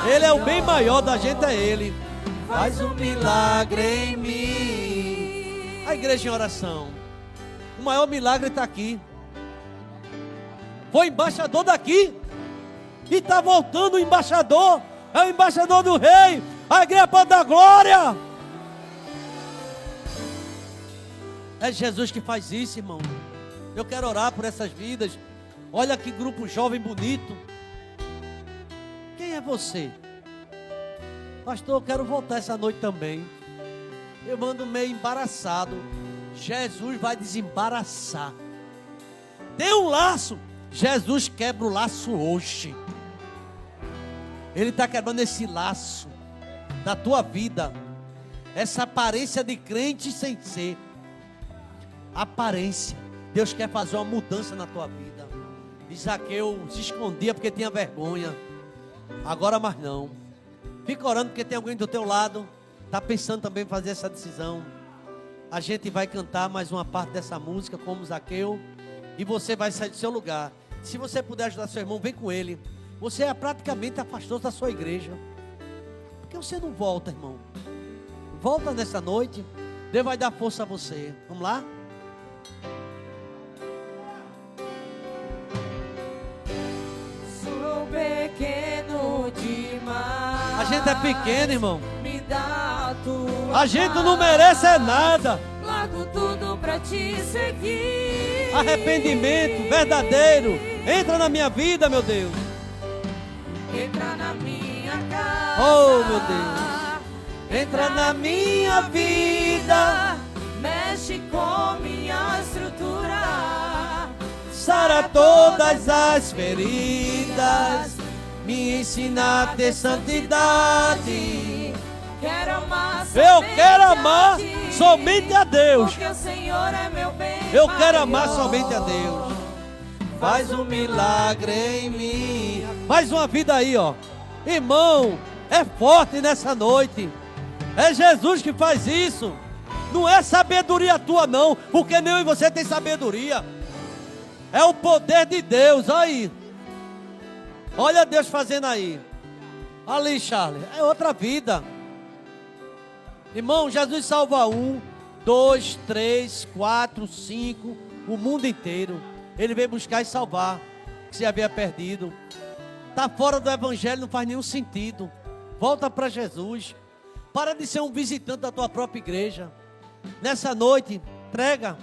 Ele é o bem maior da gente, é Ele. Faz um milagre em mim. A igreja em oração. O maior milagre está aqui. Foi embaixador daqui. E está voltando o embaixador. É o embaixador do rei. A igreja pode dar glória. É Jesus que faz isso, irmão. Eu quero orar por essas vidas. Olha que grupo jovem bonito. Quem é você? Pastor, eu quero voltar essa noite também. Eu ando meio embaraçado. Jesus vai desembaraçar. Tem um laço. Jesus quebra o laço hoje. Ele está quebrando esse laço da tua vida. Essa aparência de crente sem ser. Aparência. Deus quer fazer uma mudança na tua vida. E Zaqueu se escondia porque tinha vergonha. Agora mais não. Fica orando porque tem alguém do teu lado. Está pensando também em fazer essa decisão. A gente vai cantar mais uma parte dessa música como Zaqueu. E você vai sair do seu lugar. Se você puder ajudar seu irmão, vem com ele. Você é praticamente afastou da sua igreja. Por que você não volta, irmão? Volta nessa noite. Deus vai dar força a você. Vamos lá? Sou pequeno demais. A gente é pequeno, irmão. Me dá a tua A gente não merece é nada. Largo tudo pra te seguir. Arrependimento verdadeiro. Entra na minha vida, meu Deus. Entra na minha casa. Oh, meu Deus. Entra na minha vida. Mexe com minha estrutura. Sara todas as feridas. Me ensina a ter santidade. Quero amar Eu somente quero amar a ti, somente a Deus. porque o Senhor é meu bem Eu quero maior. amar somente a Deus. Faz um milagre em mim. Mais uma vida aí, ó. Irmão, é forte nessa noite. É Jesus que faz isso. Não é sabedoria tua não, porque nem eu e você tem sabedoria. É o poder de Deus, olha aí. Olha Deus fazendo aí. Ali, Charles, é outra vida. Irmão, Jesus salva 1, 2, 3, 4, 5, o mundo inteiro. Ele veio buscar e salvar o que se havia perdido. Está fora do evangelho, não faz nenhum sentido. Volta para Jesus. Para de ser um visitante da tua própria igreja. Nessa noite, entrega.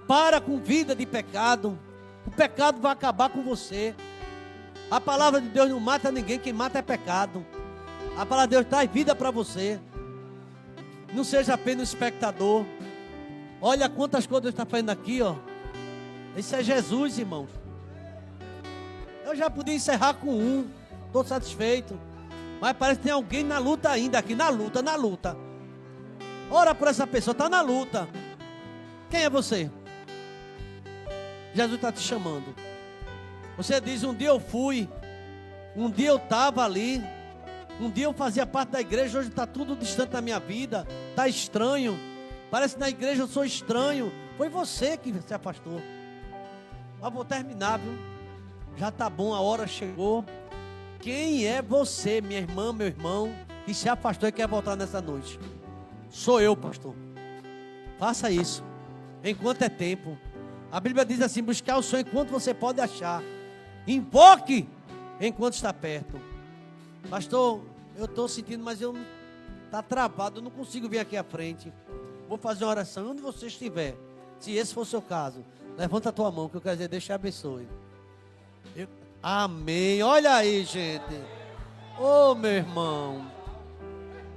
Para com vida de pecado. O pecado vai acabar com você. A palavra de Deus não mata ninguém, quem mata é pecado. A palavra de Deus traz vida para você. Não seja apenas um espectador. Olha quantas coisas Deus está fazendo aqui, ó. Esse é Jesus, irmãos. Eu já podia encerrar com um. Estou satisfeito. Mas parece que tem alguém na luta ainda aqui. Na luta. Ora por essa pessoa, está na luta. Quem é você? Jesus está te chamando. Você diz, um dia eu fui. Um dia eu estava ali. Um dia eu fazia parte da igreja. Hoje está tudo distante da minha vida. Está estranho. Parece que na igreja eu sou estranho. Foi você que se afastou. Mas vou terminar, viu? Já está bom, a hora chegou. Quem é você, minha irmã, meu irmão, que se afastou e quer voltar nessa noite? Sou eu, pastor. Faça isso, enquanto é tempo. A Bíblia diz assim, buscar o Senhor enquanto você pode achar. Invoque enquanto está perto. Pastor, eu estou sentindo, mas está travado, eu não consigo vir aqui à frente. Vou fazer uma oração, onde você estiver. Se esse for o seu caso, levanta a tua mão, que eu quero dizer, Deus te abençoe. Amém, olha aí, gente. Ô, meu irmão.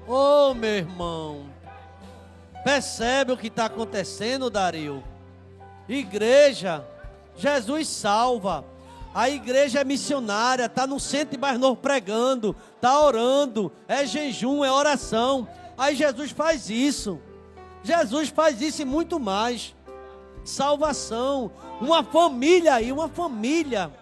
Ô, meu irmão. Percebe o que está acontecendo, Dario? Igreja, Jesus salva. A igreja é missionária, está no centro de mais novo pregando, está orando, é jejum, é oração. Aí Jesus faz isso. Jesus faz isso e muito mais. Salvação, uma família aí, uma família.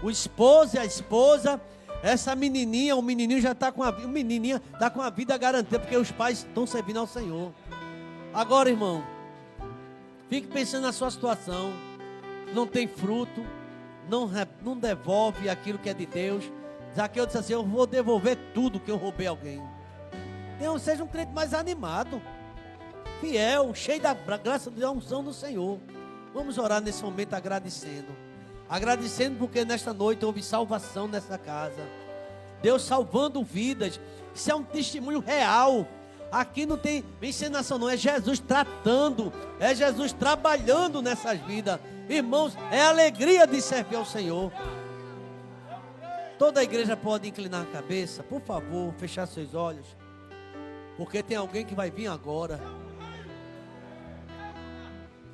O esposo e a esposa, essa menininha, o menininho já está com a vida garantida, porque os pais estão servindo ao Senhor. Agora, irmão, fique pensando na sua situação. Não tem fruto, não devolve aquilo que é de Deus. Zaqueu disse assim, eu vou devolver tudo que eu roubei a alguém. Então, seja um crente mais animado, fiel, cheio da graça da unção do Senhor. Vamos orar nesse momento agradecendo. Agradecendo porque nesta noite houve salvação nessa casa. Deus salvando vidas. Isso é um testemunho real. Aqui não tem encenação não, é Jesus tratando, é Jesus trabalhando nessas vidas. Irmãos, é alegria de servir ao Senhor. Toda a igreja pode inclinar a cabeça, por favor, fechar seus olhos. Porque tem alguém que vai vir agora.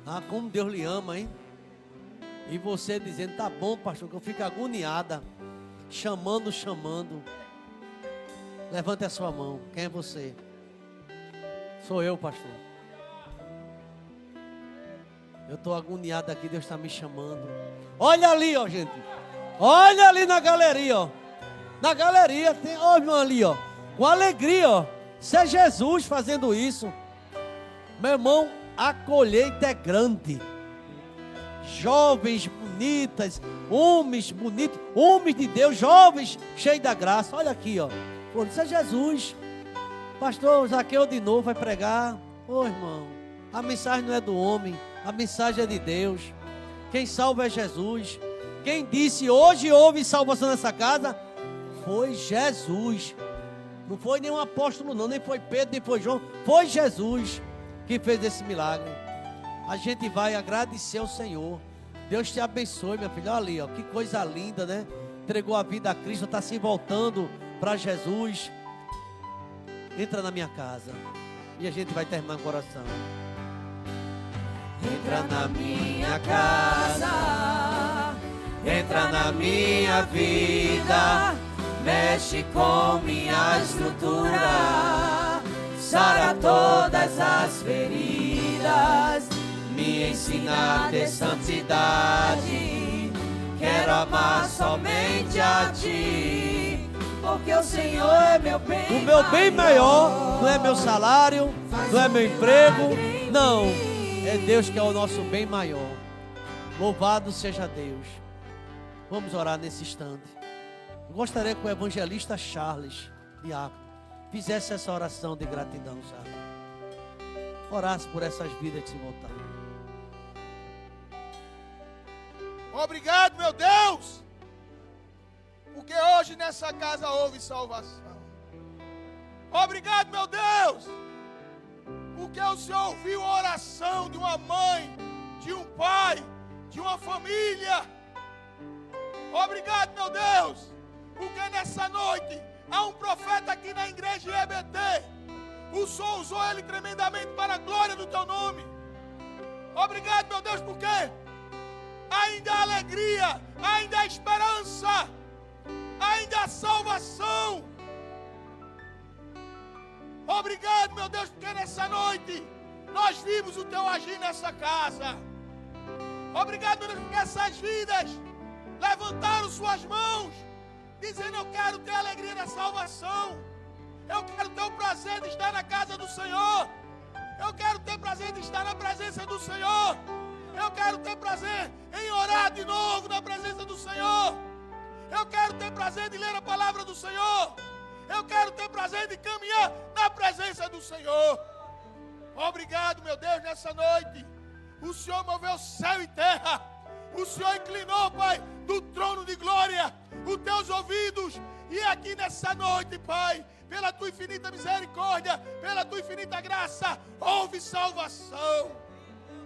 Ah, como Deus lhe ama, hein? E você dizendo, tá bom, pastor, que eu fico agoniada. Chamando. Levante a sua mão. Quem é você? Sou eu, pastor. Eu estou agoniado aqui, Deus está me chamando. Olha ali, ó, gente. Olha ali na galeria, ó. Na galeria tem, ó, irmão, ali, ó. Com alegria, ó. Isso é Jesus fazendo isso. Meu irmão, a colheita é grande. Jovens bonitas, homens bonitos, homens de Deus, jovens cheios da graça. Olha aqui, ó. Pô, isso é Jesus. Pastor Zaqueu de novo vai pregar. Ô, irmão, a mensagem não é do homem, a mensagem é de Deus. Quem salva é Jesus. Quem disse hoje houve salvação nessa casa foi Jesus. Não foi nenhum apóstolo não, nem foi Pedro, nem foi João. Foi Jesus que fez esse milagre. A gente vai agradecer ao Senhor. Deus te abençoe, minha filha. Olha ali, ó, que coisa linda, né? Entregou a vida a Cristo, está se voltando para Jesus. Entra na minha casa. E a gente vai terminar com oração. Entra na minha casa, entra na minha vida, mexe com minha estrutura, sara todas as feridas, me ensina a ter santidade, quero amar somente a Ti, porque o Senhor é meu bem maior. O meu bem maior não é meu salário, não é meu emprego, não. É Deus que é o nosso bem maior. Louvado seja Deus. Vamos orar nesse instante. Eu gostaria que o evangelista Charles, diácono, fizesse essa oração de gratidão, sabe? Orasse por essas vidas que se voltaram. Obrigado, meu Deus, porque hoje nessa casa houve salvação. Obrigado, meu Deus, porque o Senhor ouviu a oração de uma mãe, de um pai, de uma família. Obrigado, meu Deus, porque nessa noite há um profeta aqui na igreja EBT. O Senhor usou ele tremendamente para a glória do Teu nome. Obrigado, meu Deus, porque ainda há alegria, ainda há esperança, ainda há salvação. Obrigado, meu Deus, porque nessa noite nós vimos o Teu agir nessa casa. Obrigado, meu Deus, porque essas vidas levantaram suas mãos, dizendo: eu quero ter a alegria da salvação, eu quero ter o prazer de estar na casa do Senhor, eu quero ter prazer de estar na presença do Senhor, eu quero ter prazer em orar de novo na presença do Senhor, eu quero ter prazer de ler a palavra do Senhor, eu quero ter prazer de caminhar na presença do Senhor. Obrigado, meu Deus, nessa noite. O Senhor moveu céu e terra. O Senhor inclinou, Pai, do trono de glória, os teus ouvidos. E aqui nessa noite, Pai, pela tua infinita misericórdia, pela tua infinita graça, houve salvação.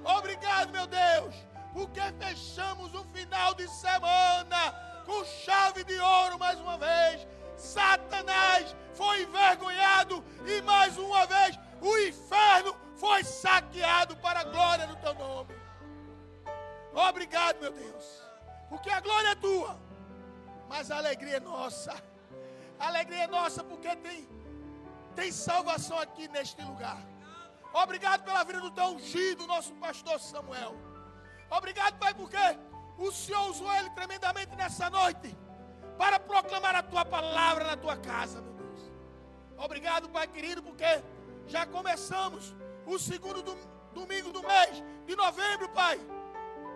Obrigado, meu Deus, porque fechamos o final de semana com chave de ouro mais uma vez. Satanás foi envergonhado e mais uma vez o inferno foi saqueado para a glória do teu nome. Obrigado, meu Deus, porque a glória é tua, mas a alegria é nossa. A alegria é nossa porque tem salvação aqui neste lugar. Obrigado pela vida do teu ungido, nosso pastor Samuel. Obrigado, Pai, porque o Senhor usou ele tremendamente nessa noite para proclamar a tua palavra na tua casa, meu Deus. Obrigado, Pai querido, porque já começamos o segundo domingo do mês de novembro, Pai,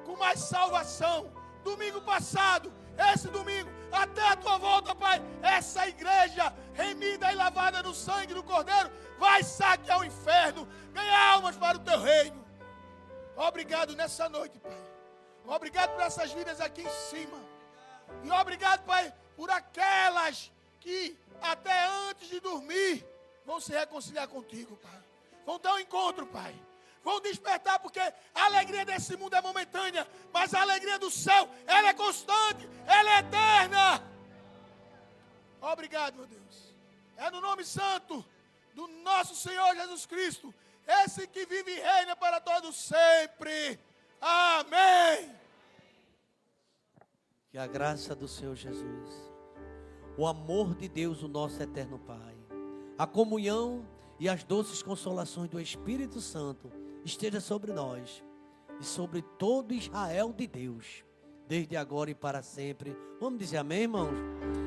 com mais salvação. Domingo passado, esse domingo, até a tua volta, Pai, essa igreja remida e lavada no sangue do Cordeiro vai saquear o inferno, ganhar almas para o teu reino. Obrigado nessa noite, Pai. Obrigado por essas vidas aqui em cima. E obrigado, Pai, por aquelas que até antes de dormir vão se reconciliar contigo, Pai. Vão dar um encontro, Pai. Vão despertar, porque a alegria desse mundo é momentânea, mas a alegria do céu, ela é constante, ela é eterna. Obrigado, meu Deus. É no nome santo do nosso Senhor Jesus Cristo, esse que vive e reina para todos sempre. Amém. Que a graça do Senhor Jesus, o amor de Deus, o nosso eterno Pai, a comunhão e as doces consolações do Espírito Santo esteja sobre nós e sobre todo Israel de Deus, desde agora e para sempre. Vamos dizer amém, irmãos?